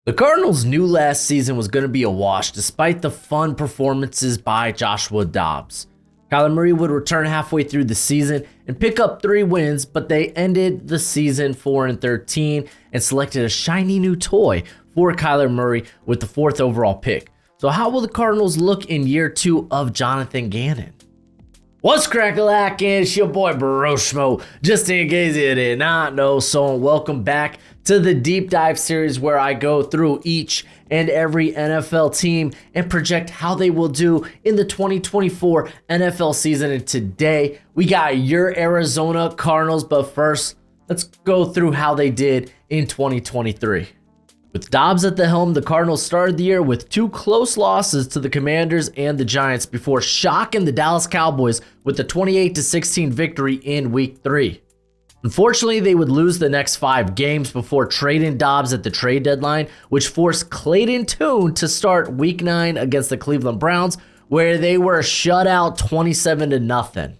The Cardinals knew last season was going to be a wash despite the fun performances by Joshua Dobbs. Kyler Murray would return halfway through the season and pick up 3 wins, but they ended the season 4-13 and selected a shiny new toy for Kyler Murray with the 4th overall pick. So how will the Cardinals look in year 2 of Jonathan Gannon? What's crack-a-lackin'? It's your boy Broshmo. Just in case you did not know, so welcome back to the deep dive series where I go through each and every NFL team and project how they will do in the 2024 NFL season. And today we got your Arizona Cardinals, but first let's go through how they did in 2023. With Dobbs at the helm, the Cardinals started the year with 2 close losses to the Commanders and the Giants before shocking the Dallas Cowboys with a 28-16 victory in Week 3. Unfortunately, they would lose the next 5 games before trading Dobbs at the trade deadline, which forced Clayton Tune to start Week 9 against the Cleveland Browns, where they were shut out 27-0.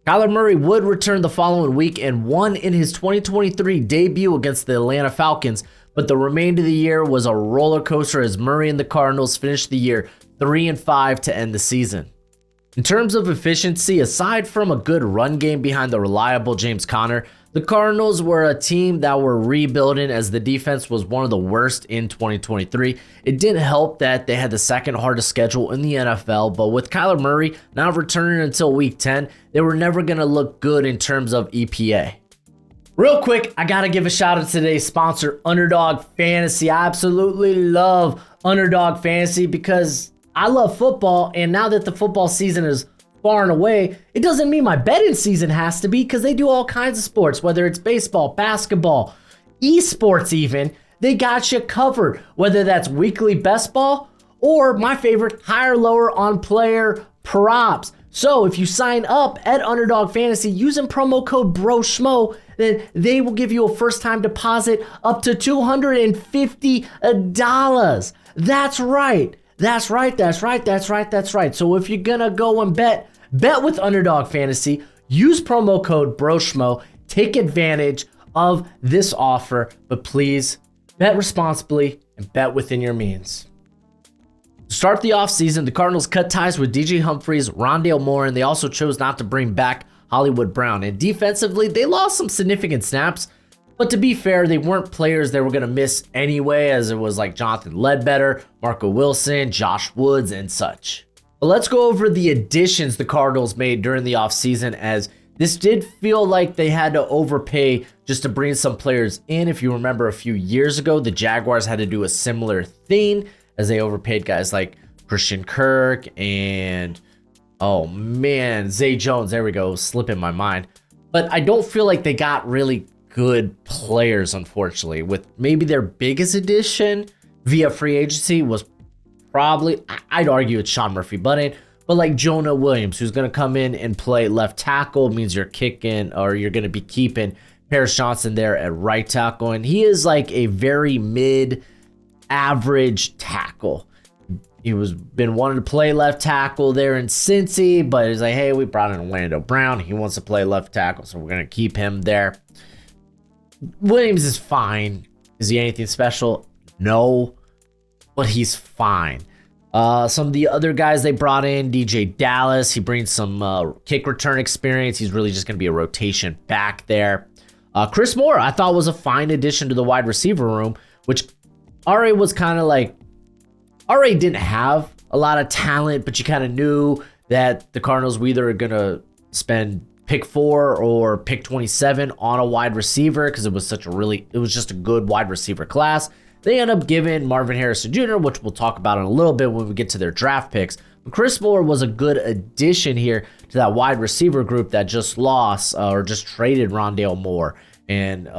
Kyler Murray would return the following week and won in his 2023 debut against the Atlanta Falcons, but the remainder of the year was a roller coaster as Murray and the Cardinals finished the year 3-5 to end the season. In terms of efficiency, aside from a good run game behind the reliable James Conner, the Cardinals were a team that were rebuilding as the defense was one of the worst in 2023. It didn't help that they had the second hardest schedule in the NFL, but with Kyler Murray not returning until Week 10, they were never going to look good in terms of EPA. Real quick, I got to give a shout out to today's sponsor, Underdog Fantasy. I absolutely love Underdog Fantasy because I love football, and now that the football season is far and away, it doesn't mean my betting season has to be because they do all kinds of sports, whether it's baseball, basketball, esports even. They got you covered, whether that's weekly best ball or my favorite, higher lower on player props. So if you sign up at Underdog Fantasy using promo code BROSHMO, then they will give you a first-time deposit up to $250. That's right. That's right. So if you're gonna go and bet with Underdog Fantasy, use promo code BROSHMO, take advantage of this offer, but please bet responsibly and bet within your means. To start the offseason, the Cardinals cut ties with DJ Humphries, Rondale Moore, and they also chose not to bring back Hollywood Brown. And defensively, they lost some significant snaps, but to be fair, they weren't players they were going to miss anyway, as it was like Jonathan Ledbetter, Marco Wilson, Josh Woods, and such. But let's go over the additions the Cardinals made during the offseason, as this did feel like they had to overpay just to bring some players in. If you remember a few years ago, the Jaguars had to do a similar thing as they overpaid guys like Christian Kirk and, oh man, Zay Jones. There we go, slipping my mind. But I don't feel like they got really good players, unfortunately. With maybe their biggest addition via free agency was probably, I'd argue it's Sean Murphy-Bunting, but like Jonah Williams, who's going to come in and play left tackle, means you're kicking, or you're going to be keeping Paris Johnson there at right tackle. And he is like a very mid-average tackle. He was been wanting to play left tackle there in Cincy, but he's like, hey, we brought in Orlando Brown. He wants to play left tackle, so we're going to keep him there. Williams is fine. Is he anything special? No, but he's fine. Some of the other guys they brought in, DJ Dallas, he brings some kick return experience. He's really just going to be a rotation back there. Chris Moore, I thought was a fine addition to the wide receiver room, which RA was kind of like, RA didn't have a lot of talent, but you kind of knew that the Cardinals were either going to spend pick 4 or pick 27 on a wide receiver because it was just a good wide receiver class. They end up giving Marvin Harrison Jr., which we'll talk about in a little bit when we get to their draft picks. But Chris Moore was a good addition here to that wide receiver group that just lost or just traded Rondale Moore and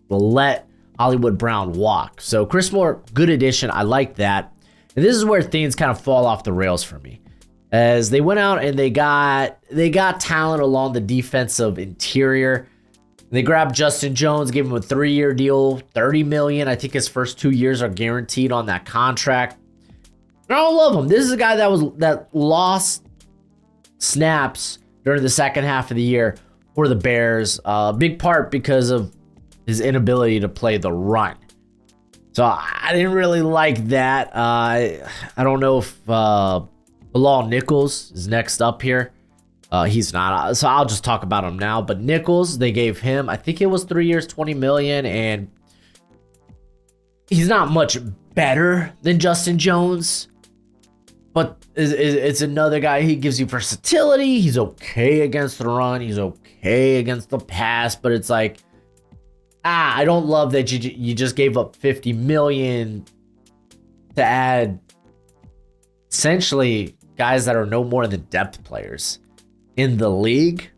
let Hollywood Brown walk. So Chris Moore, good addition. I like that. And this is where things kind of fall off the rails for me, as they went out and they got talent along the defensive interior. They grabbed Justin Jones, gave him a 3-year deal, $30 million. I think his first 2 years are guaranteed on that contract. And I don't love him. This is a guy that lost snaps during the second half of the year for the Bears. Big part because of his inability to play the run. So I didn't really like that. I don't know if Bilal Nichols is next up here. He's not. So I'll just talk about him now. But Nichols, they gave him, I think it was 3 years, 20 million, and he's not much better than Justin Jones. But it's another guy. He gives you versatility. He's okay against the run. He's okay against the pass. But it's like, I don't love that you just gave up 50 million to add essentially guys that are no more than depth players in the league.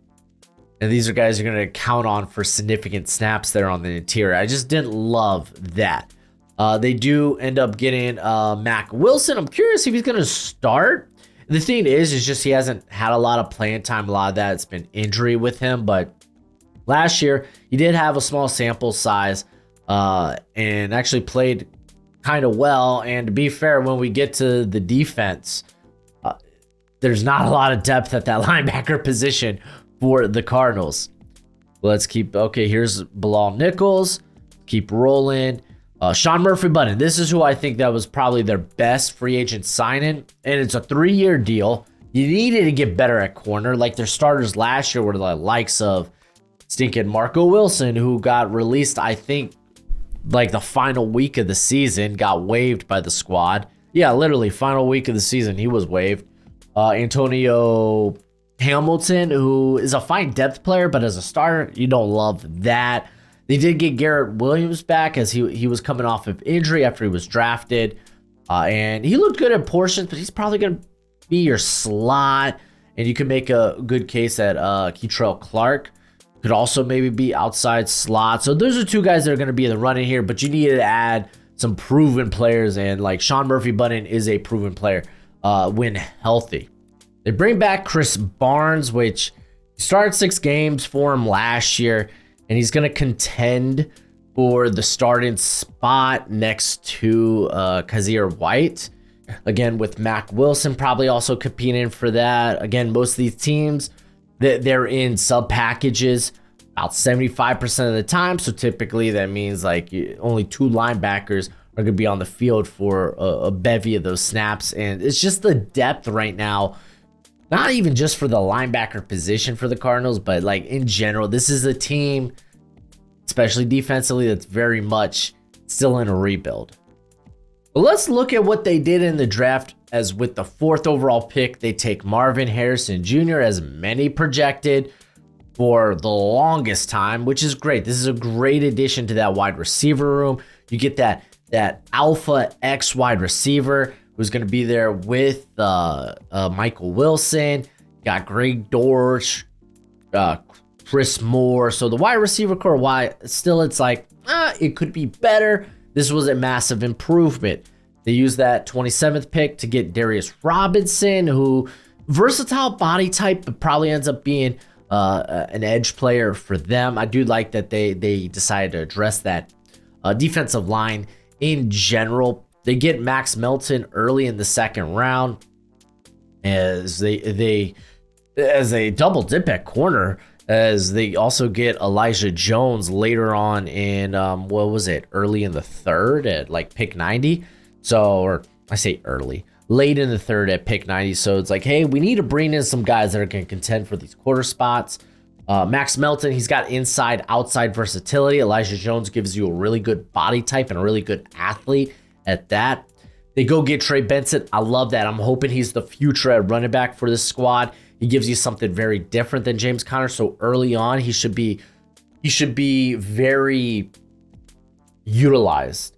And these are guys you're going to count on for significant snaps there on the interior. I just didn't love that. They do end up getting Mac Wilson. I'm curious if he's going to start. The thing is just he hasn't had a lot of playing time. A lot of that, it's been injury with him. But last year, he did have a small sample size and actually played kind of well. And to be fair, when we get to the defense, there's not a lot of depth at that linebacker position for the Cardinals. Let's keep, okay, here's Bilal Nichols. Keep rolling. Sean Murphy-Bunting. This is who I think that was probably their best free agent signing. And it's a 3-year deal. You needed to get better at corner. Like their starters last year were the likes of stinking Marco Wilson, who got released, I think, like the final week of the season, got waived by the squad. Yeah, literally, final week of the season, he was waived. Antonio Hamilton, who is a fine depth player, but as a starter, you don't love that. They did get Garrett Williams back as he was coming off of injury after he was drafted. And he looked good in portions, but he's probably going to be your slot. And you can make a good case that Keitrell Clark could also maybe be outside slot. So those are two guys that are going to be in the running here, but you need to add some proven players. And like Sean Murphy-Bunting is a proven player when healthy. They bring back Chris Barnes, which started 6 games for him last year. And he's going to contend for the starting spot next to Kazir White. Again, with Mac Wilson probably also competing for that. Again, most of these teams, they're in sub packages about 75% of the time. So typically that means like only 2 linebackers are going to be on the field for a bevy of those snaps. And it's just the depth right now. Not even just for the linebacker position for the Cardinals, but like in general, this is a team, especially defensively, that's very much still in a rebuild. But let's look at what they did in the draft. As with the 4th overall pick, they take Marvin Harrison Jr. as many projected for the longest time, which is great. This is a great addition to that wide receiver room. You get that alpha X wide receiver who's going to be there with Michael Wilson. Got Greg Dortch, Chris Moore. So the wide receiver core, why still it's like, it could be better. This was a massive improvement. They used that 27th pick to get Darius Robinson, who versatile body type, but probably ends up being an edge player for them. I do like that they decided to address that defensive line in general. They get Max Melton early in the 2nd round as they double dip at corner, as they also get Elijah Jones later on in early in the 3rd at like pick 90. So, or I say early, late in the 3rd at pick 90. So it's like, hey, we need to bring in some guys that are going to contend for these quarter spots. Max Melton, he's got inside outside versatility. Elijah Jones gives you a really good body type and a really good athlete at that. They go get Trey Benson. I love that. I'm hoping he's the future at running back for this squad. He gives you something very different than James Conner. So early on, he should be very utilized.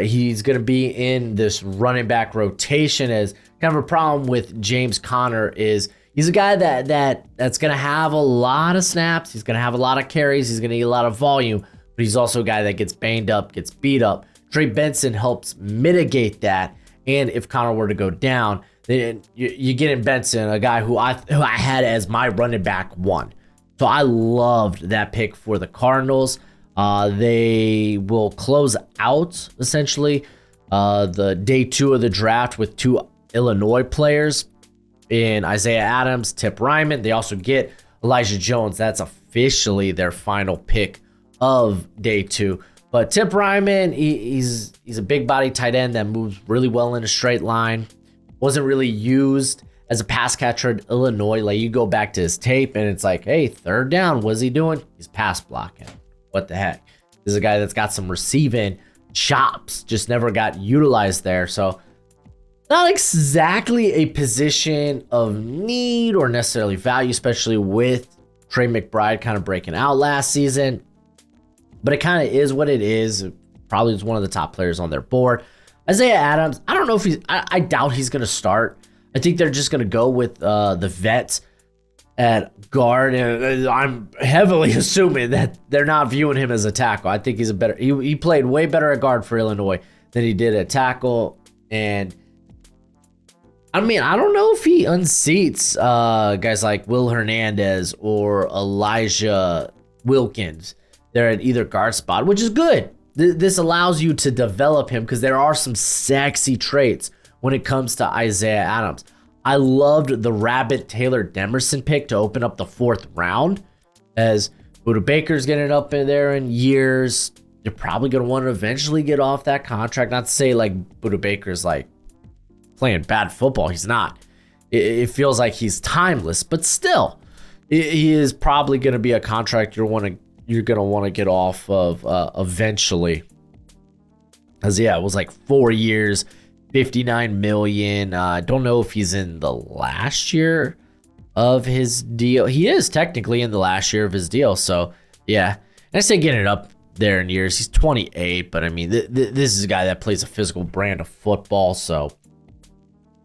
He's going to be in this running back rotation. As kind of a problem with James Conner is he's a guy that's going to have a lot of snaps. He's going to have a lot of carries. He's going to need a lot of volume, but he's also a guy that gets banged up, gets beat up. Trey Benson helps mitigate that. And if Conner were to go down, then you get in Benson, a guy who I had as my running back 1. So I loved that pick for the Cardinals. They will close out essentially the day 2 of the draft with 2 Illinois players in Isaiah Adams, Tip Ryman. They also get Elijah Jones. That's officially their final pick of day 2. But Tip Ryman, he's a big body tight end that moves really well in a straight line. Wasn't really used as a pass catcher at Illinois. Like, you go back to his tape and it's like, hey, third down, what's he doing? He's pass blocking. What the heck? This is a guy that's got some receiving chops, just never got utilized there. So not exactly a position of need or necessarily value, especially with Trey McBride kind of breaking out last season. But it kind of is what it is. Probably is one of the top players on their board. Isaiah Adams, I don't know if I doubt he's going to start. I think they're just going to go with the vets at guard. And I'm heavily assuming that they're not viewing him as a tackle. I think he's a better, he played way better at guard for Illinois than he did at tackle. And I mean, I don't know if he unseats guys like Will Hernandez or Elijah Wilkins. They're at either guard spot, which is good. This allows you to develop him because there are some sexy traits when it comes to Isaiah Adams. I loved the Rabbit Taylor Demerson pick to open up the 4th round, as Buda Baker's getting up in there in years. You're probably going to want to eventually get off that contract. Not to say like Buda Baker's like playing bad football. He's not. It feels like he's timeless, but still, he is probably going to be a contract you're going to want to get off of eventually. Because, yeah, it was like 4 years, $59 million. I don't know if he's in the last year of his deal. He is technically in the last year of his deal. So, yeah. And I say getting it up there in years. He's 28, but I mean, this is a guy that plays a physical brand of football. So,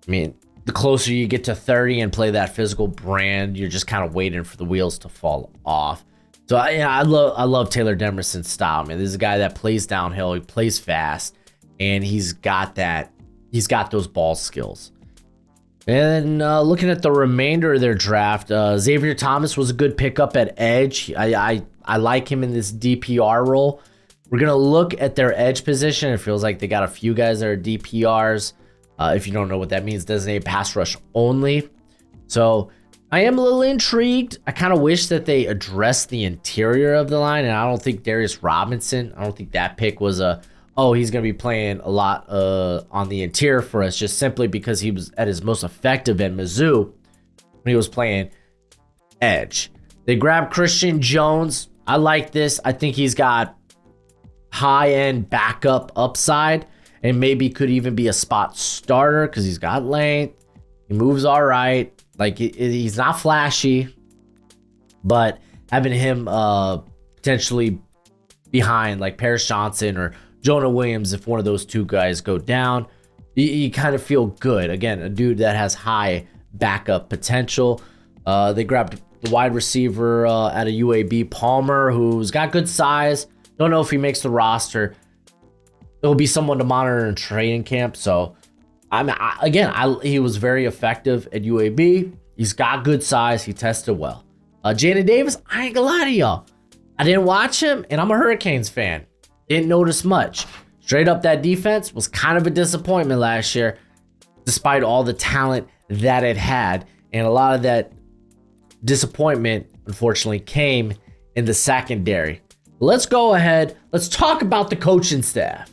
I mean, the closer you get to 30 and play that physical brand, you're just kind of waiting for the wheels to fall off. So I love Taylor Demerson's style, man. This is a guy that plays downhill, he plays fast, and he's got those ball skills. And looking at the remainder of their draft, Xavier Thomas was a good pickup at edge. I like him in this DPR role. We're gonna look at their edge position. It feels like they got a few guys that are DPRs. If you don't know what that means, designated pass rush only. So I am a little intrigued. I kind of wish that they addressed the interior of the line, and I don't think Darius Robinson, I don't think that pick was he's going to be playing a lot on the interior for us, just simply because he was at his most effective at Mizzou when he was playing edge. They grabbed Christian Jones. I like this. I think he's got high-end backup upside, and maybe could even be a spot starter because he's got length. He moves all right. Like, he's not flashy, but having him potentially behind like Paris Johnson or Jonah Williams, if one of those two guys go down, you kind of feel good. Again, a dude that has high backup potential. They grabbed the wide receiver out of UAB, Palmer, who's got good size. Don't know if he makes the roster. It'll be someone to monitor in training camp. So, he was very effective at UAB. He's got good size. He tested well. Jaden Davis, I ain't gonna lie to y'all. I didn't watch him, and I'm a Hurricanes fan. Didn't notice much. Straight up, that defense was kind of a disappointment last year, despite all the talent that it had. And a lot of that disappointment, unfortunately, came in the secondary. Let's go ahead. Let's talk about the coaching staff.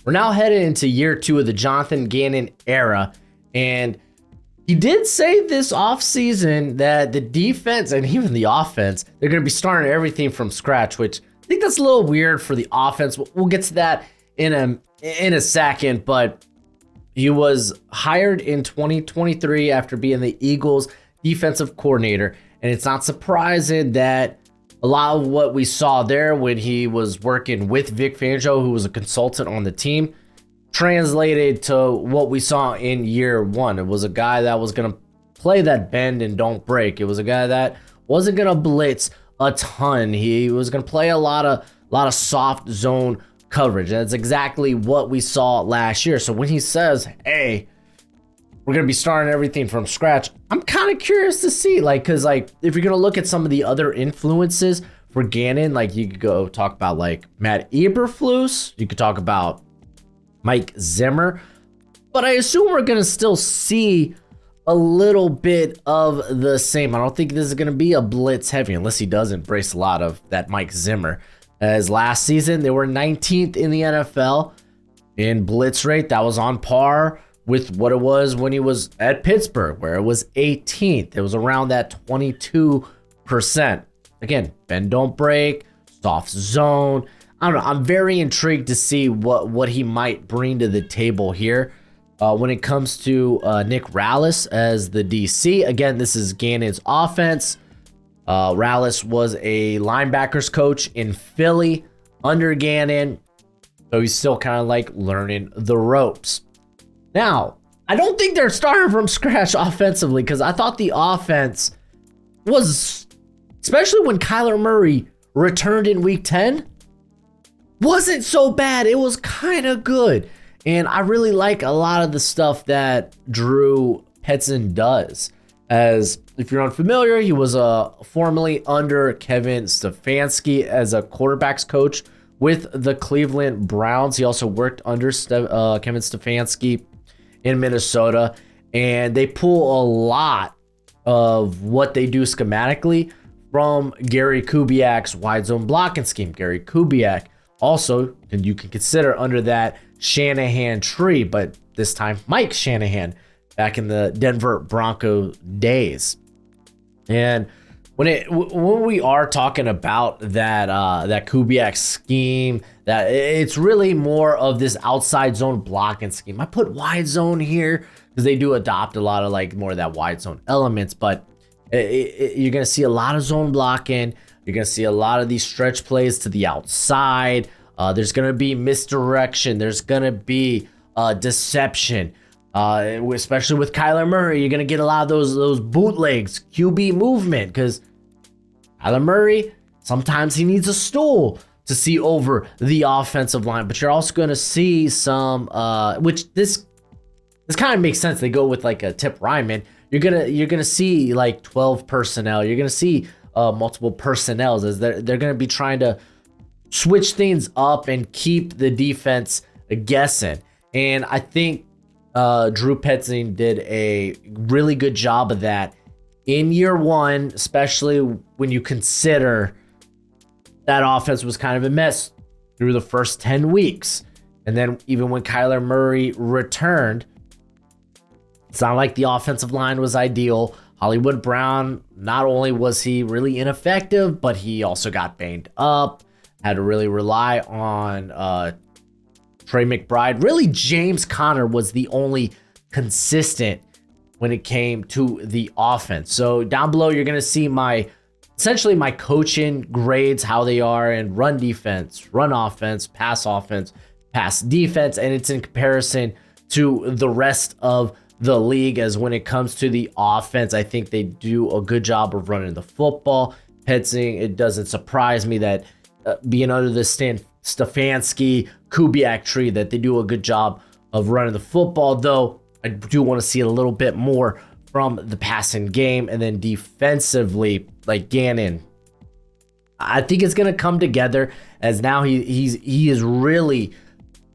We're now headed into year 2 of the Jonathan Gannon era, and he did say this offseason that the defense and even the offense, they're going to be starting everything from scratch, which I think that's a little weird for the offense. We'll get to that in a second, but he was hired in 2023 after being the Eagles defensive coordinator, and it's not surprising that a lot of what we saw there when he was working with Vic Fangio, who was a consultant on the team, translated to what we saw in year 1. It was a guy that was going to play that bend and don't break. It was a guy that wasn't going to blitz a ton. He was going to play a lot of soft zone coverage. That's exactly what we saw last year. So when he says, hey, we're going to be starting everything from scratch, I'm kind of curious to see, because if you're going to look at some of the other influences for Gannon, you could go talk about Matt Eberflus, you could talk about Mike Zimmer, but I assume we're going to still see a little bit of the same. I don't think this is going to be a blitz heavy unless he does embrace a lot of that Mike Zimmer As last season, they were 19th in the NFL in blitz rate. That was on par with what it was when he was at Pittsburgh, where it was 18th. It was around that 22%. Again, bend don't break, soft zone. I don't know. I'm very intrigued to see what he might bring to the table here. When it comes to Nick Rallis as the DC, again, this is Gannon's offense. Rallis was a linebackers coach in Philly under Gannon, so he's still kind of like learning the ropes. Now, I don't think they're starting from scratch offensively, because I thought the offense was, especially when Kyler Murray returned in week 10, wasn't so bad. It was kind of good. And I really like a lot of the stuff that Drew Petzing does. As if you're unfamiliar, he was formerly under Kevin Stefanski as a quarterbacks coach with the Cleveland Browns. He also worked under Kevin Stefanski in Minnesota. And they pull a lot of what they do schematically from Gary Kubiak's wide zone blocking scheme. Gary Kubiak also, and you can consider under that Shanahan tree, but this time Mike Shanahan back in the Denver Bronco days. And when we are talking about that Kubiak scheme, that it's really more of this outside zone blocking scheme. I put wide zone here because they do adopt a lot of like more of that wide zone elements, but you're going to see a lot of zone blocking. You're going to see a lot of these stretch plays to the outside. There's going to be misdirection. There's going to be deception, especially with Kyler Murray. You're going to get a lot of those bootlegs, QB movement, because Kyler Murray, sometimes he needs a stool to see over the offensive line. But you're also going to see some, which this kind of makes sense. They go with like a Tip Ryman. You're gonna see like 12 personnel. You're gonna see multiple personnels as they're gonna be trying to switch things up and keep the defense guessing. And I think Drew Petzing did a really good job of that in year one, especially when you consider that offense was kind of a mess through the first 10 weeks. And then even when Kyler Murray returned, it's not like the offensive line was ideal. Hollywood Brown, not only was he really ineffective, but he also got banged up, had to really rely on Trey McBride. Really, James Conner was the only consistent when it came to the offense. So down below, you're going to see essentially my coaching grades, how they are in run defense, run offense, pass defense, and it's in comparison to the rest of the league. As when it comes to the offense, I think they do a good job of running the football. Petzing, it doesn't surprise me that being under the Stefanski Kubiak tree, that they do a good job of running the football, though I do want to see a little bit more from the passing game. And then defensively, like Gannon, I think it's going to come together, as now he is really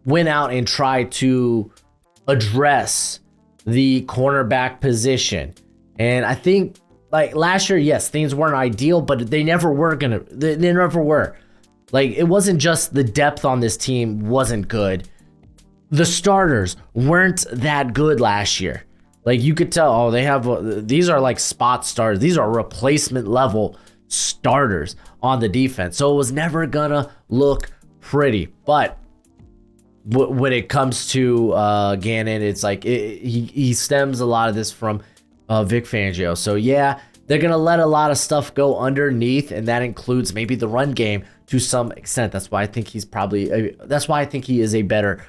went out and tried to address the cornerback position. And I think like last year, yes, things weren't ideal, but they never were. Like, it wasn't just the depth on this team wasn't good. The starters weren't that good last year. Like, you could tell, these are like spot starters. These are replacement level starters on the defense. So it was never gonna look pretty. But when it comes to Gannon, it's like he stems a lot of this from Vic Fangio. So yeah, they're gonna let a lot of stuff go underneath, and that includes maybe the run game to some extent. That's why I think he is a better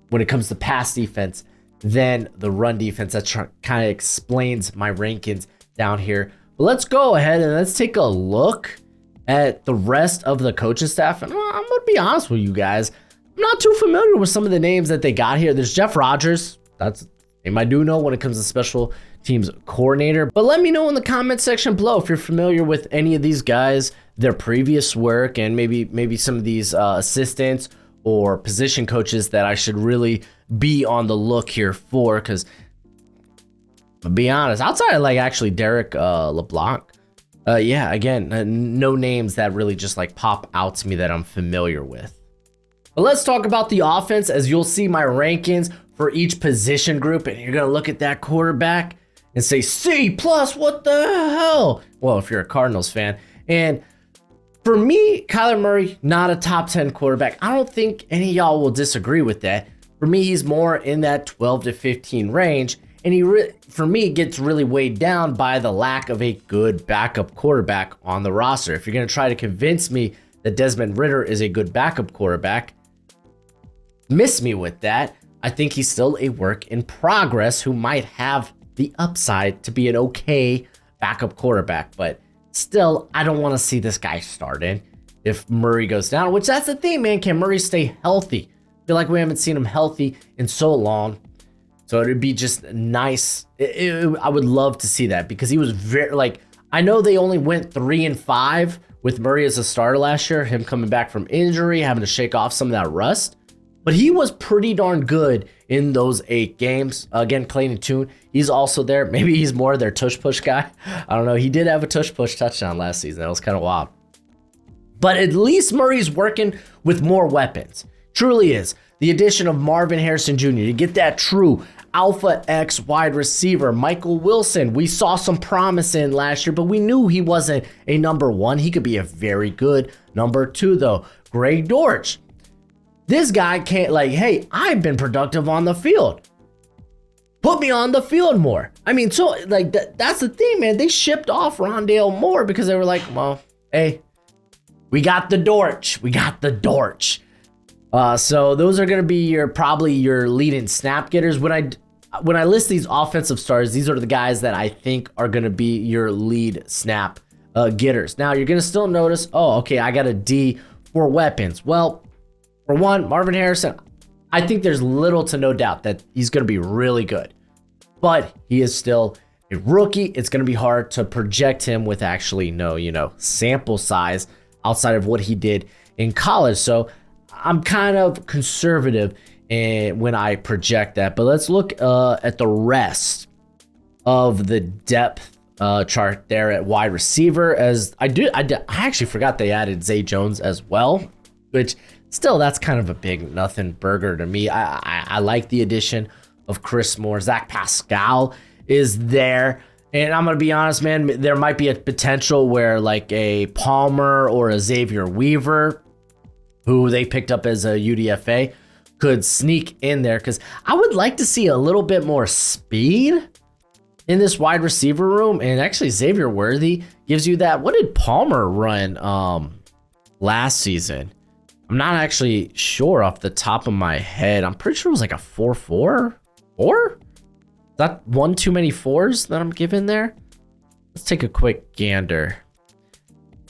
when it comes to pass defense than the run defense. That kind of explains my rankings down here. But let's go ahead and let's take a look at the rest of the coaching staff. And I'm gonna be honest with you guys, I'm not too familiar with some of the names that they got here. There's Jeff Rodgers. That's a name I do know when it comes to special teams coordinator. But let me know in the comment section below if you're familiar with any of these guys, their previous work, and maybe some of these assistants or position coaches that I should really be on the look here for. Because to be honest, outside of like actually Derek LeBlanc, Yeah, again, no names that really just like pop out to me that I'm familiar with. But let's talk about the offense, as you'll see my rankings for each position group, and you're going to look at that quarterback and say, C plus, what the hell? Well, if you're a Cardinals fan. And for me, Kyler Murray, not a top 10 quarterback. I don't think any of y'all will disagree with that. For me, he's more in that 12 to 15 range. And for me, gets really weighed down by the lack of a good backup quarterback on the roster. If you're going to try to convince me that Desmond Ridder is a good backup quarterback, miss me with that. I think he's still a work in progress who might have the upside to be an okay backup quarterback. But still, I don't want to see this guy starting if Murray goes down, which that's the thing, man. Can Murray stay healthy? I feel like we haven't seen him healthy in so long. So it'd be just nice. I would love to see that because he was very I know they only went 3-5 with Murray as a starter last year, him coming back from injury, having to shake off some of that rust. But he was pretty darn good in those 8 games. Again, Clayton Tune, he's also there. Maybe he's more their tush-push guy. I don't know. He did have a tush-push touchdown last season. That was kind of wild. But at least Murray's working with more weapons. Truly is. The addition of Marvin Harrison Jr. to get that true Alpha X wide receiver. Michael Wilson, we saw some promise in last year, but we knew he wasn't a number 1. He could be a very good number 2, though. Greg Dortch. This guy can't hey, I've been productive on the field. Put me on the field more. I mean, so that's the thing, man. They shipped off Rondale Moore because they were like, well, hey, we got the Dortch. We got the Dortch. So those are going to be probably your lead-in snap getters. When I list these offensive stars, these are the guys that I think are going to be your lead snap getters. Now, you're going to still notice, oh, okay, I got a D for weapons. Well, for one, Marvin Harrison, I think there's little to no doubt that he's going to be really good. But he is still a rookie. It's going to be hard to project him with actually no, sample size outside of what he did in college. So I'm kind of conservative when I project that. But let's look at the rest of the depth chart there at wide receiver. As I actually forgot they added Zay Jones as well, which still, that's kind of a big nothing burger to me. I like the addition of Chris Moore. Zach Pascal is there. And I'm going to be honest, man, there might be a potential where a Palmer or a Xavier Weaver, who they picked up as a UDFA, could sneak in there. Because I would like to see a little bit more speed in this wide receiver room. And actually, Xavier Worthy gives you that. What did Palmer run last season? I'm not actually sure off the top of my head. I'm pretty sure it was like a 4.4. 4? Is that one too many 4s that I'm giving there? Let's take a quick gander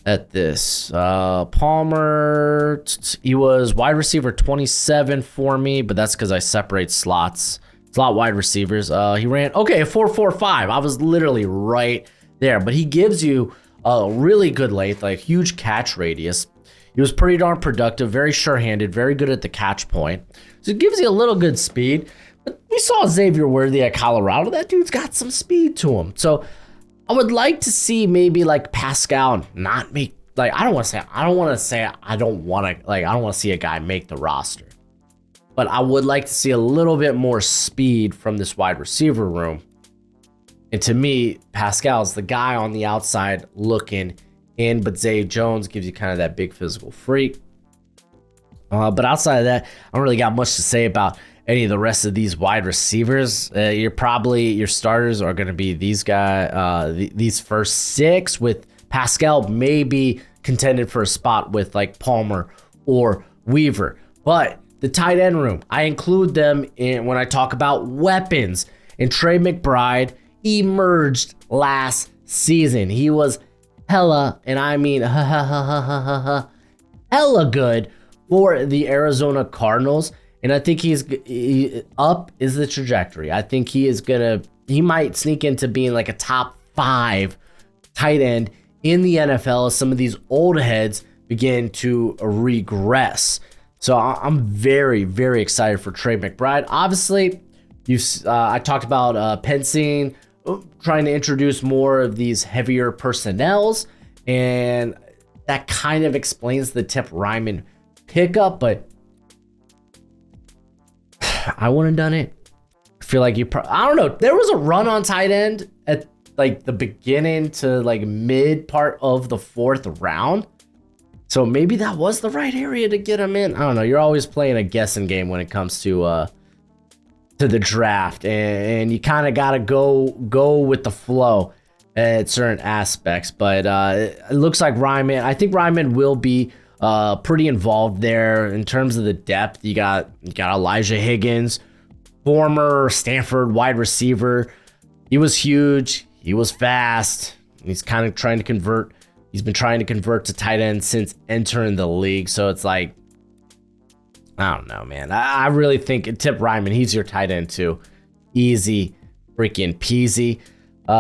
at this. Palmer, he was wide receiver 27 for me, but that's because I separate slots. Slot wide receivers. He ran, okay, a 4.45. I was literally right there, but he gives you a really good length, huge catch radius. He was pretty darn productive, very sure-handed, very good at the catch point. So it gives you a little good speed. But we saw Xavier Worthy at Colorado. That dude's got some speed to him. So I would like to see maybe Pascal not make I don't want to see a guy make the roster. But I would like to see a little bit more speed from this wide receiver room. And to me, Pascal's the guy on the outside looking in, but Zay Jones gives you kind of that big physical freak. But outside of that, I don't really got much to say about any of the rest of these wide receivers. Your starters are going to be these guys, these first 6, with Pascal maybe contended for a spot with Palmer or Weaver. But the tight end room, I include them in when I talk about weapons. And Trey McBride emerged last season. He was hella, and I mean hella good for the Arizona Cardinals. And I think up is the trajectory. I think he might sneak into being a top 5 tight end in the NFL as some of these old heads begin to regress. So I'm very, very excited for Trey McBride. Obviously, I talked about Pensing trying to introduce more of these heavier personnels, and that kind of explains the Tip Ryman pickup, but I wouldn't have done it. I feel like I don't know. There was a run on tight end at like the beginning to like mid part of the 4th round. So maybe that was the right area to get him in. I don't know. You're always playing a guessing game when it comes to the draft, and you kind of got to go with the flow at certain aspects. But it looks like Ryman, I think Ryman will be pretty involved there in terms of the depth. You got Elijah Higgins, former Stanford wide receiver. He was huge. He was fast. He's kind of trying to convert. He's been trying to convert to tight end since entering the league. So it's like, I don't know, man. I really think Tip Ryman, he's your tight end too. Easy freaking peasy.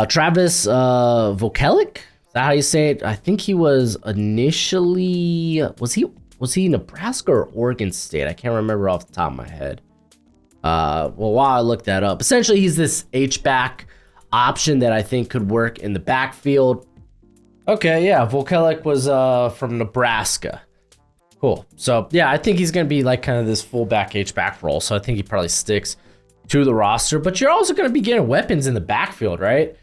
Travis Vokelic, is that how you say it? I think he was initially, was he Nebraska or Oregon State? I can't remember off the top of my head. Well, while I look that up, essentially he's this H-back option that I think could work in the backfield. Okay, yeah, Vokelic was from Nebraska. Cool. So, yeah, I think he's going to be like kind of this fullback H-back role. So I think he probably sticks to the roster. But you're also going to be getting weapons in the backfield, right?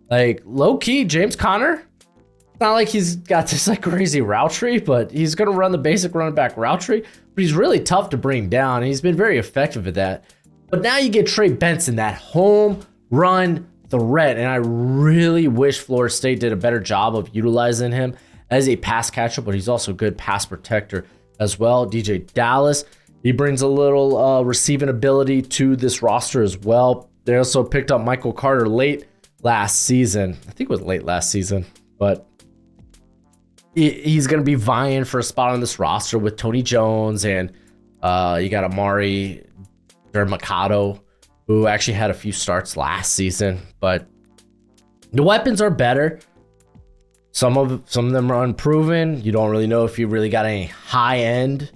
Like, low-key, James Conner. It's not like he's got this like crazy route tree, but he's going to run the basic running back route tree. But he's really tough to bring down, and he's been very effective at that. But now you get Trey Benson, that home run threat, and I really wish Florida State did a better job of utilizing him as a pass catcher, but he's also a good pass protector as well. DJ Dallas, he brings a little receiving ability to this roster as well. They also picked up Michael Carter late last season. I think it was late last season, but he's going to be vying for a spot on this roster with Tony Jones, and you got Amari Dermacado, who actually had a few starts last season. But the weapons are better. Some of them are unproven. You don't really know if you really got any high-end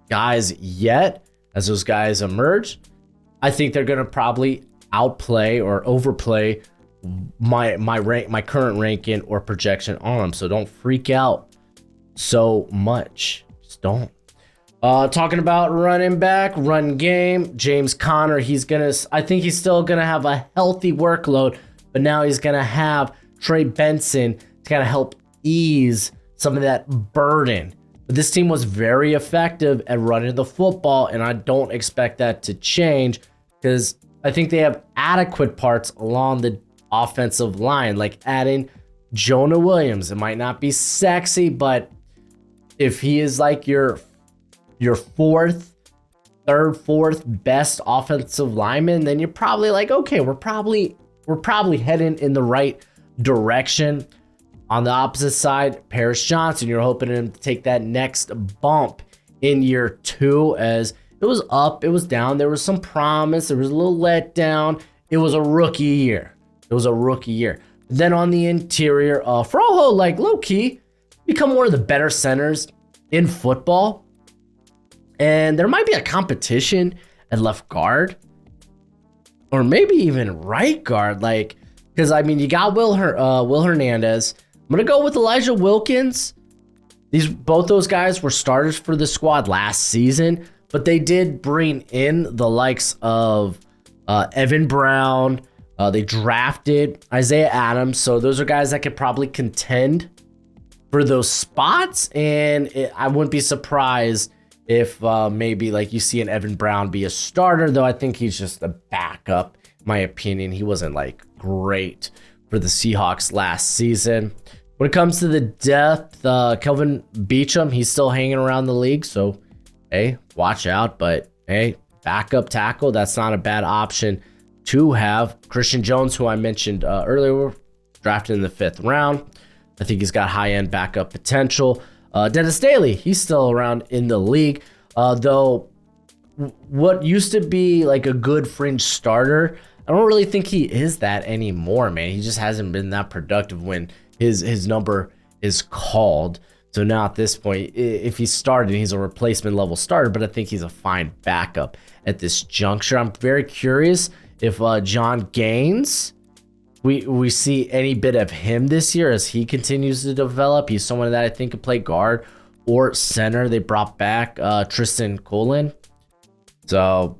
guys yet as those guys emerge. I think they're going to probably outplay or overplay my current ranking or projection on them. So don't freak out so much. Just don't. Talking about running back, run game, James Conner, I think he's still gonna have a healthy workload, but now he's gonna have Trey Benson to kind of help ease some of that burden. But this team was very effective at running the football, and I don't expect that to change because I think they have adequate parts along the offensive line, like adding Jonah Williams. It might not be sexy, but if he is like your fourth best offensive lineman, then you're probably like, okay, we're probably heading in the right direction. On the opposite side, Paris Johnson, you're hoping him to take that next bump in year 2, as it was up, it was down, there was some promise, there was a little letdown. It was a rookie year. Then on the interior, Froho, like low-key, become one of the better centers in football. And there might be a competition at left guard, or maybe even right guard. Like, because I mean, you got Will Hernandez. I'm gonna go with Elijah Wilkins. Both those guys were starters for the squad last season, but they did bring in the likes of Evan Brown. They drafted Isaiah Adams, so those are guys that could probably contend for those spots. And I wouldn't be surprised if maybe like you see an Evan Brown be a starter, though I think he's just a backup. In my opinion, he wasn't like great for the Seahawks last season. When it comes to the depth, Kelvin Beachum, he's still hanging around the league, so hey, watch out. But hey, backup tackle, that's not a bad option to have. Christian Jones, who I mentioned earlier, drafted in the 5th round. I think he's got high-end backup potential. Dennis Daly, he's still around in the league, though what used to be like a good fringe starter, I don't really think he is that anymore, man. He just hasn't been that productive when his number is called. So now at this point, if he's starting, he's a replacement level starter, but I think he's a fine backup at this juncture. I'm very curious if John Gaines we see any bit of him this year as he continues to develop. He's someone that I think could play guard or center. They brought back Tristan Colin. So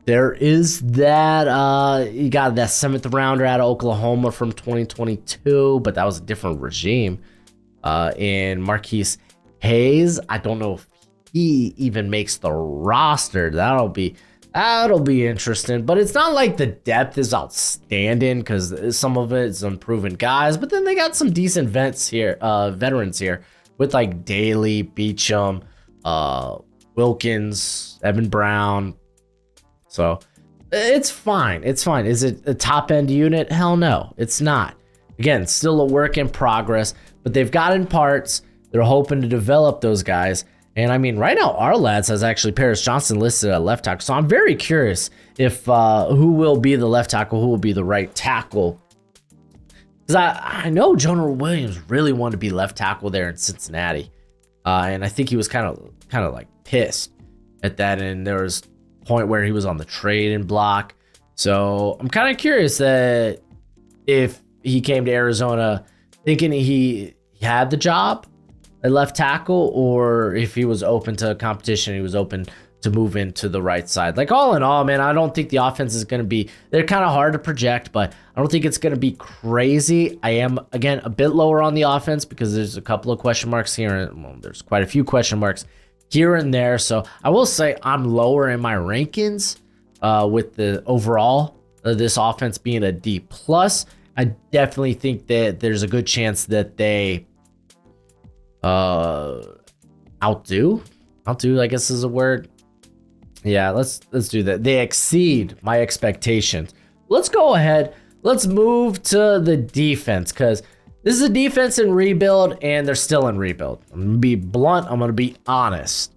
there is that. You got that 7th rounder out of Oklahoma from 2022, but that was a different regime. And Marquise Hayes, I don't know if he even makes the roster. That'll be interesting, but it's not like the depth is outstanding because some of it is unproven guys, but then they got some decent veterans here with like Daly, Beecham, Wilkins, Evan Brown. So it's fine. It's fine. Is it a top end unit? Hell no, it's not. Again, still a work in progress, but they've gotten parts. They're hoping to develop those guys. And I mean, right now, our lads has actually Paris Johnson listed at left tackle. So I'm very curious if who will be the left tackle, who will be the right tackle. Because I know Jonah Williams really wanted to be left tackle there in Cincinnati. And I think he was kind of like pissed at that. And there was a point where he was on the trading block. So I'm kind of curious that if he came to Arizona thinking he had the job at left tackle, or if he was open to competition, he was open to move into the right side. Like, all in all, man, I don't think the offense is going to be, they're kind of hard to project, but I don't think it's going to be crazy. I am, again, a bit lower on the offense because there's a couple of question marks here. Well, there's quite a few question marks here and there. So I will say I'm lower in my rankings with the overall this offense being a D+. I definitely think that there's a good chance that they outdo, I guess is a word. Yeah, let's do that. They exceed my expectations. Let's go ahead. Let's move to the defense, because this is a defense in rebuild, and they're still in rebuild. I'm gonna be blunt. I'm gonna be honest.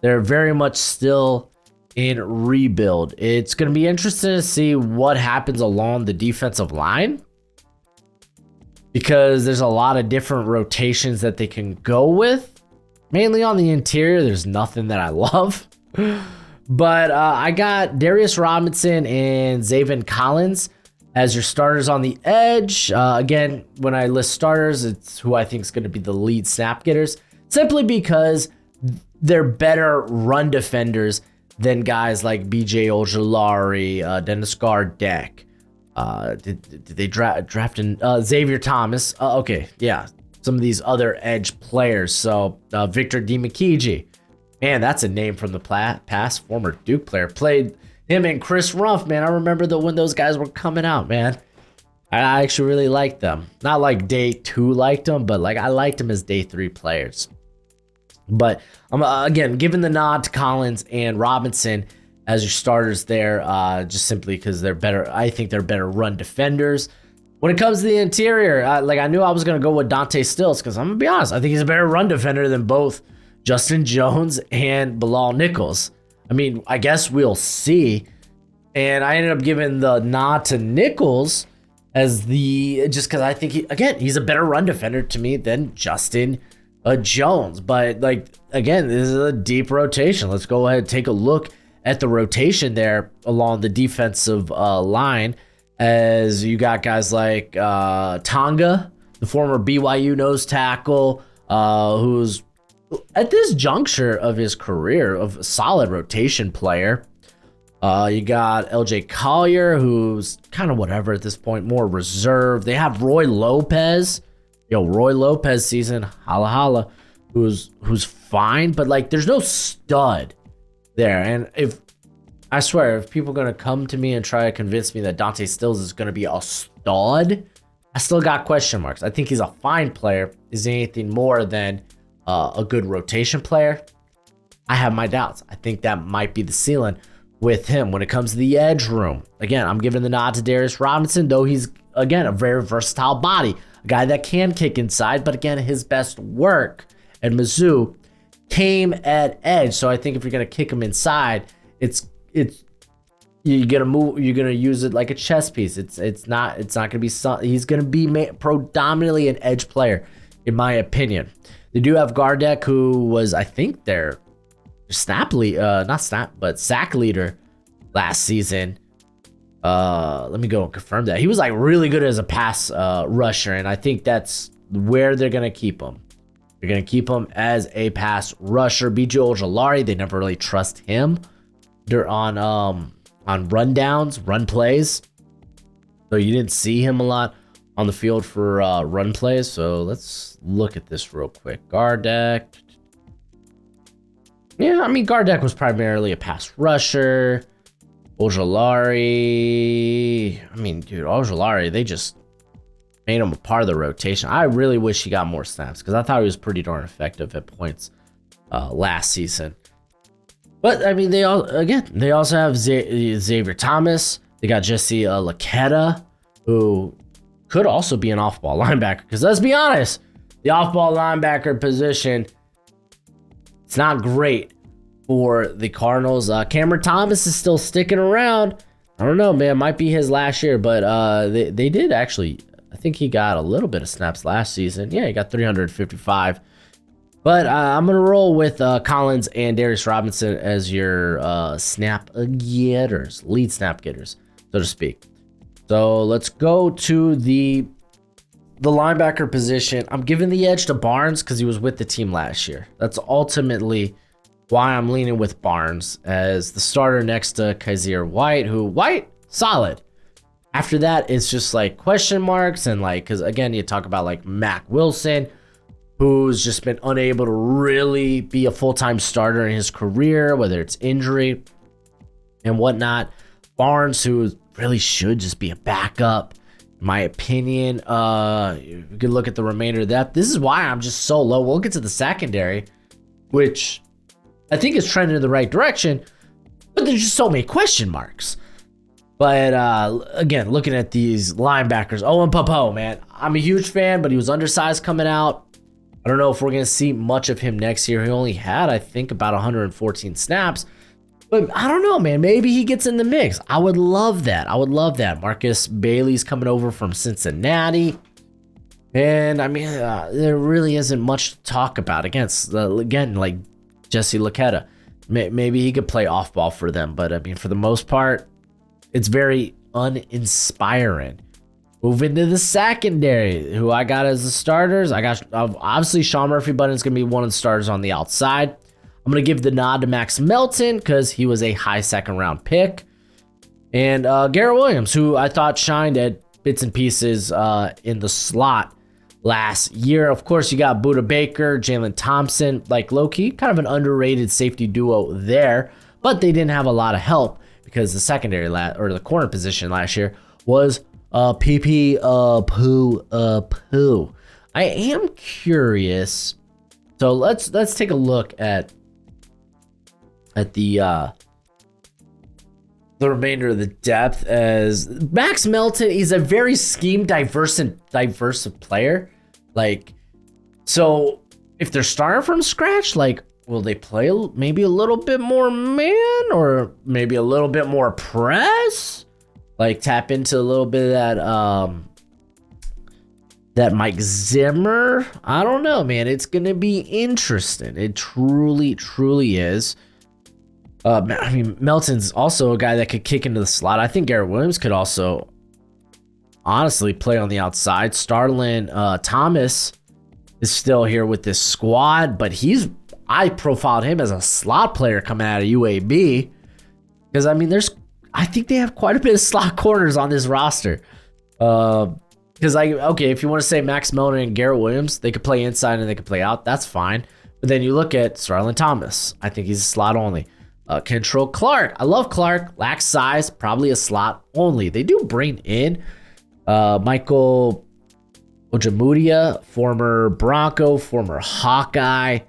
They're very much still in rebuild. It's gonna be interesting to see what happens along the defensive line, because there's a lot of different rotations that they can go with. Mainly on the interior, there's nothing that I love. But I got Darius Robinson and Zaven Collins as your starters on the edge. Again, when I list starters, it's who I think is going to be the lead snap getters, simply because they're better run defenders than guys like BJ Ojulari, Dennis Gardeck. Did they draft in Xavier Thomas? Okay, yeah, some of these other edge players. So Victor Dimukeje, man, that's a name from the past. Former Duke player, played him and Chris Rumph. Man, I remember when those guys were coming out. Man, I actually really liked them. Not like day 2 liked them, but like I liked them as day 3 players. But I'm again giving the nod to Collins and Robinson as your starters there, just simply because they're better. I think they're better run defenders. When it comes to the interior, I knew I was going to go with Dante Stills, because I'm going to be honest, I think he's a better run defender than both Justin Jones and Bilal Nichols. I mean, I guess we'll see. And I ended up giving the nod to Nichols just because I think he's a better run defender to me than Justin Jones. But again, this is a deep rotation. Let's go ahead and take a look at the rotation there along the defensive line, as you got guys like Tonga, the former BYU nose tackle, who's at this juncture of his career of a solid rotation player. You got LJ Collier, who's kind of whatever at this point, more reserved. They have Roy Lopez. Roy Lopez season, holla holla, who's fine, but there's no stud there. And if people are going to come to me and try to convince me that Dante Stills is going to be a stud, I still got question marks. I think he's a fine player. Is he anything more than a good rotation player? I have my doubts. I think that might be the ceiling with him. When it comes to the edge room, again, I'm giving the nod to Darius Robinson, though he's, again, a very versatile body, a guy that can kick inside, but again, his best work at Mizzou came at edge. So I think if you're going to kick him inside, you're gonna use it like a chess piece. It's not gonna be he's gonna be predominantly an edge player, in my opinion. They do have Gardeck, who was, I think, their sack leader last season. Let me go and confirm that. He was like really good as a pass rusher, and I think that's where they're going to keep him. They're going to keep him as a pass rusher. B.J. Ojulari, they never really trust him. They're on rundowns, run plays. So you didn't see him a lot on the field for run plays. So let's look at this real quick. Gardeck. Yeah, I mean, Gardeck was primarily a pass rusher. Ojulari. I mean, dude, Ojulari, they just made him a part of the rotation. I really wish he got more snaps because I thought he was pretty darn effective at points last season. But I mean, they also have Xavier Thomas. They got Jesse Laqueta, who could also be an off-ball linebacker. Because let's be honest, the off-ball linebacker position, it's not great for the Cardinals. Cameron Thomas is still sticking around. I don't know, man. Might be his last year, but they did actually. I think he got a little bit of snaps last season. Yeah, he got 355. But I'm going to roll with Collins and Darius Robinson as your snap getters, lead snap getters, so to speak. So let's go to the linebacker position. I'm giving the edge to Barnes because he was with the team last year. That's ultimately why I'm leaning with Barnes as the starter next to Kaiser White, who White, solid. After that, it's just like question marks and like, because again, you talk about like Mac Wilson, who's just been unable to really be a full-time starter in his career, whether it's injury and whatnot. Barnes, who really should just be a backup, in my opinion. You could look at the remainder of that. This is why I'm just so low. We'll get to the secondary, which I think is trending in the right direction, but there's just so many question marks. But again, looking at these linebackers, Owen Popo, man, I'm a huge fan, but he was undersized coming out. I don't know if we're going to see much of him next year. He only had, I think, about 114 snaps. But I don't know, man. Maybe he gets in the mix. I would love that. Marcus Bailey's coming over from Cincinnati. And, I mean, there really isn't much to talk about against, again, like Jesse Laqueta. Maybe he could play off-ball for them. But, I mean, for the most part, it's very uninspiring. Moving to the secondary, who I got as the starters. I got, obviously, Sean Murphy-Bunting's going to be one of the starters on the outside. I'm going to give the nod to Max Melton because he was a high second-round pick. And Garrett Williams, who I thought shined at bits and pieces in the slot last year. Of course, you got Budda Baker, Jalen Thompson, like low-key, kind of an underrated safety duo there. But they didn't have a lot of help because the secondary, or the corner position last year was poo. I am curious. So let's take a look at the remainder of the depth. As Max Melton, he's a very scheme diverse player. Like, so if they're starting from scratch, like, will they play maybe a little bit more man or maybe a little bit more press? Like tap into a little bit of that Mike Zimmer. I don't know, man. It's gonna be interesting. It truly is. I mean, Melton's also a guy that could kick into the slot. I think Garrett Williams could also honestly play on the outside. Starlin Thomas is still here with this squad, but I profiled him as a slot player coming out of UAB because I mean, I think they have quite a bit of slot corners on this roster. Because if you want to say Max Melton and Garrett Williams, they could play inside and they could play out. That's fine. But then you look at Starlin Thomas. I think he's a slot only. Kentrell Clark. I love Clark. Lacks size. Probably a slot only. They do bring in Michael Ojemudia, former Bronco, former Hawkeye.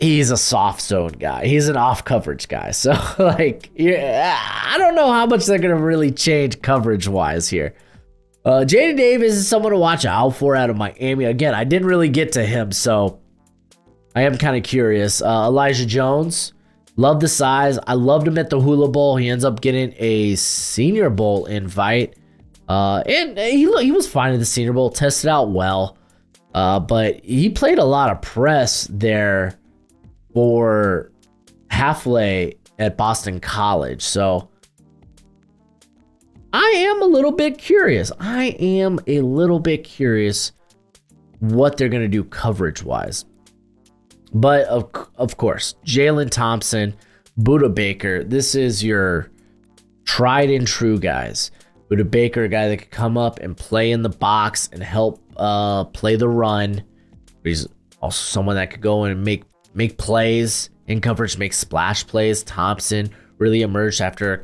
He's a soft zone guy. He's an off coverage guy. So, like, yeah, I don't know how much they're going to really change coverage wise here. Jaden Davis is someone to watch out for out of Miami. Again, I didn't really get to him, so I am kind of curious. Elijah Jones, love the size. I loved him at the Hula Bowl. He ends up getting a Senior Bowl invite. And he was fine at the Senior Bowl, tested out well. But he played a lot of press there for Halfley at Boston College. So I am a little bit curious. What they're going to do coverage-wise. But, of course, Jalen Thompson, Budda Baker, this is your tried and true guys. Budda Baker, a guy that could come up and play in the box and help play the run. He's also someone that could go in and make plays in coverage, make splash plays. Thompson really emerged after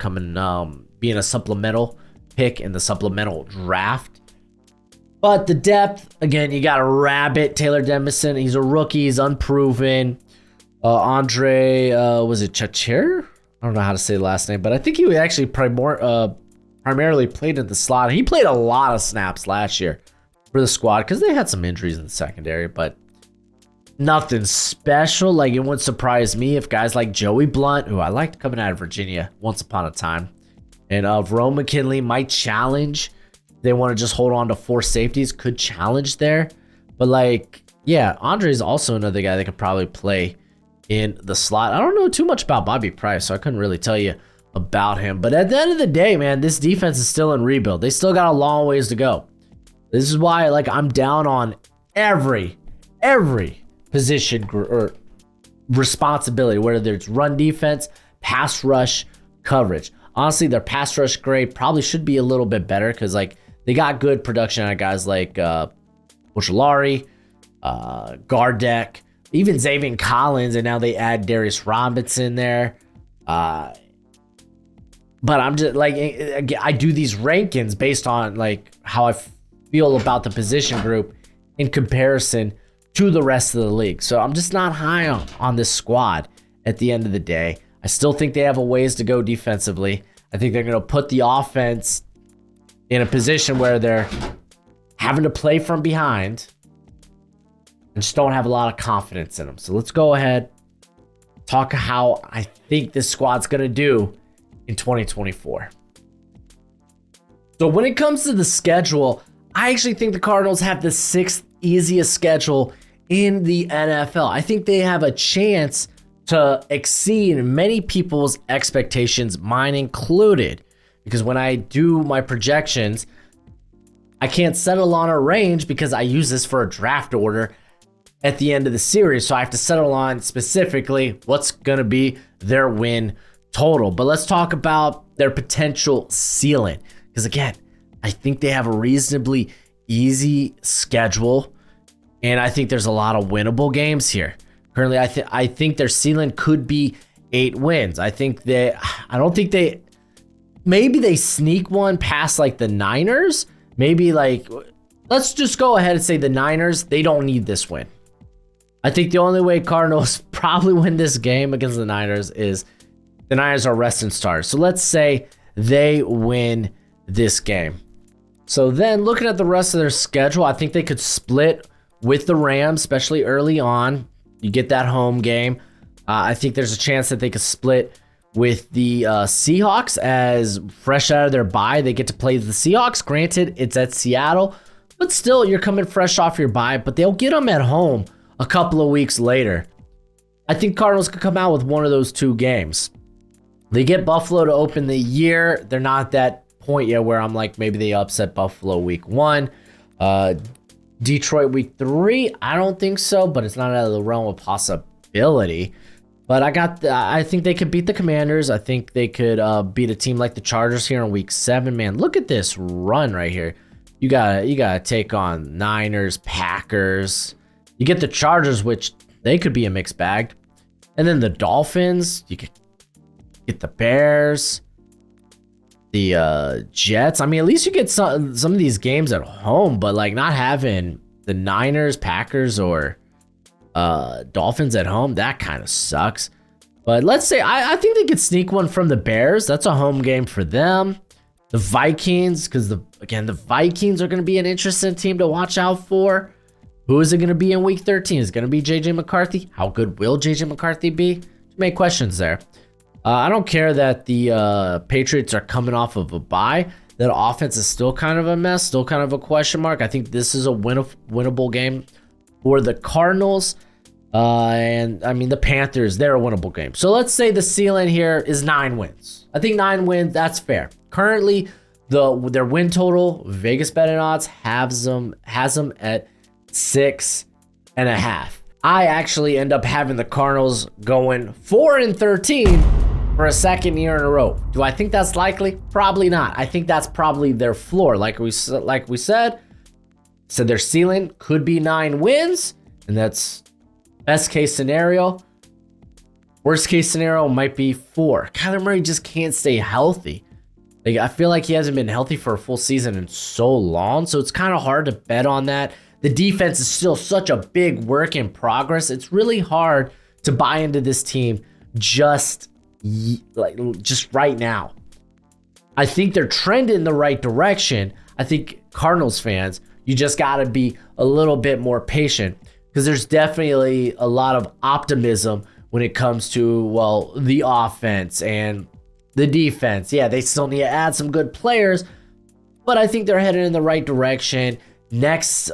being a supplemental pick in the supplemental draft. But the depth, again, you got a rabbit, Taylor Demison. He's a rookie. He's unproven. Andre, was it Chachere? I don't know how to say the last name, but I think he actually primarily played in the slot. He played a lot of snaps last year for the squad because they had some injuries in the secondary, but nothing special. Like, it wouldn't surprise me if guys like Joey Blunt, who I liked coming out of Virginia once upon a time, and Verone McKinley might challenge. They want to just hold on to 4 safeties, could challenge there. But, like, yeah, Andre is also another guy that could probably play in the slot. I don't know too much about Bobby Price, so I couldn't really tell you about him. But at the end of the day, man, this defense is still in rebuild. They still got a long ways to go. This is why, like, I'm down on every position or responsibility, whether it's run defense, pass rush, coverage. Honestly, their pass rush grade probably should be a little bit better because, like, they got good production out of guys like Buchalari, Gardeck, even Zaven Collins, and now they add Darius Robinson there. But I'm just like, I do these rankings based on like how I feel about the position group in comparison to the rest of the league. So I'm just not high on this squad at the end of the day. I still think they have a ways to go defensively. I think they're going to put the offense in a position where they're having to play from behind and just don't have a lot of confidence in them. So let's go ahead, talk how I think this squad's going to do in 2024. So when it comes to the schedule, I actually think the Cardinals have the 6th easiest schedule in the NFL. I think they have a chance to exceed many people's expectations, mine included. Because when I do my projections, I can't settle on a range because I use this for a draft order at the end of the series. So I have to settle on specifically what's going to be their win total. But let's talk about their potential ceiling. Because again, I think they have a reasonably easy schedule. And I think there's a lot of winnable games here. Currently, I think their ceiling could be 8 wins. Maybe they sneak one past like the Niners. Maybe like, let's just go ahead and say the Niners, they don't need this win. I think the only way Cardinals probably win this game against the Niners is the Niners are resting stars. So let's say they win this game. So then looking at the rest of their schedule, I think they could split with the Rams, especially early on. You get that home game. I think there's a chance that they could split with the Seahawks as fresh out of their bye. They get to play the Seahawks. Granted, it's at Seattle, but still, you're coming fresh off your bye, but they'll get them at home a couple of weeks later. I think Cardinals could come out with one of those 2 games. They get Buffalo to open the year. They're not at that point yet where I'm like, maybe they upset Buffalo week 1. Detroit week 3, I don't think so, but it's not out of the realm of possibility. But I think they could beat the Commanders. I think they could beat a team like the Chargers here in week 7. Man, look at this run right here. You gotta take on Niners, Packers. You get the Chargers, which they could be a mixed bag. And then the Dolphins. You could get the Bears, the Jets. I mean, at least you get some of these games at home, but like not having the Niners, Packers, or Dolphins at home, that kind of sucks. But let's say I think they could sneak one from the Bears. That's a home game for them. The Vikings, because the Vikings are going to be an interesting team to watch out for. Who is it going to be in week 13? Is it going to be JJ McCarthy? How good will JJ McCarthy be? Many questions there. I don't care that the Patriots are coming off of a bye. That offense is still kind of a mess, still kind of a question mark. I think this is a winnable game for the Cardinals. And I mean, the Panthers, they're a winnable game. So let's say the ceiling here is 9 wins. I think 9 wins, that's fair. Currently, Their win total, Vegas betting odds has them at 6.5. I actually end up having the Cardinals going 4-13 for a second year in a row. Do I think that's likely? Probably not. I think that's probably their floor. Like we said, their ceiling could be 9 wins, and that's best case scenario. Worst case scenario might be 4. Kyler Murray just can't stay healthy. Like, I feel like he hasn't been healthy for a full season in so long, so it's kind of hard to bet on that. The defense is still such a big work in progress. It's really hard to buy into this team just right now. I think they're trending in the right direction. I think Cardinals fans, you just got to be a little bit more patient, because there's definitely a lot of optimism when it comes to, well, the offense and the defense. Yeah, they still need to add some good players, but I think they're headed in the right direction. Next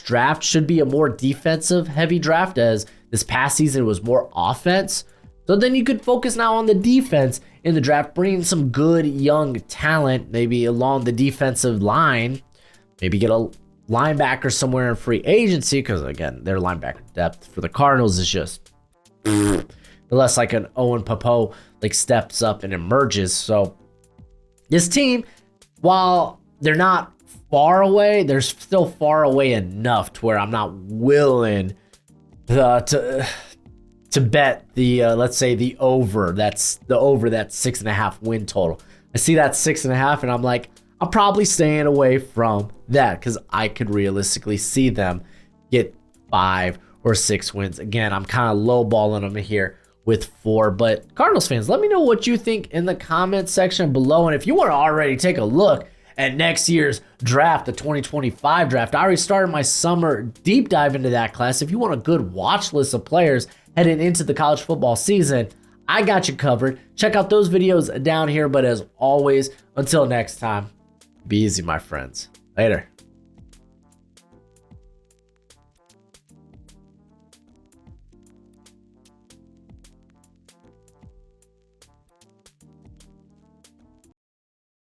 draft should be a more defensive heavy draft, as this past season was more offense. So then you could focus now on the defense in the draft, bringing some good young talent, maybe along the defensive line, maybe get a linebacker somewhere in free agency, because again, their linebacker depth for the Cardinals is just unless like an Owen Popo like steps up and emerges. So this team, while they're not far away, they're still far away enough to where I'm not willing to bet the let's say the over. That's the over that 6.5 win total. I see that 6.5, and I'm like, I'm probably staying away from that, because I could realistically see them get 5 or 6 wins. Again, I'm kind of lowballing them here with 4. But Cardinals fans, let me know what you think in the comment section below. And if you want to already take a look at next year's draft, the 2025 draft, I already started my summer deep dive into that class. If you want a good watch list of players heading into the college football season, I got you covered. Check out those videos down here. But as always, until next time, be easy, my friends. Later.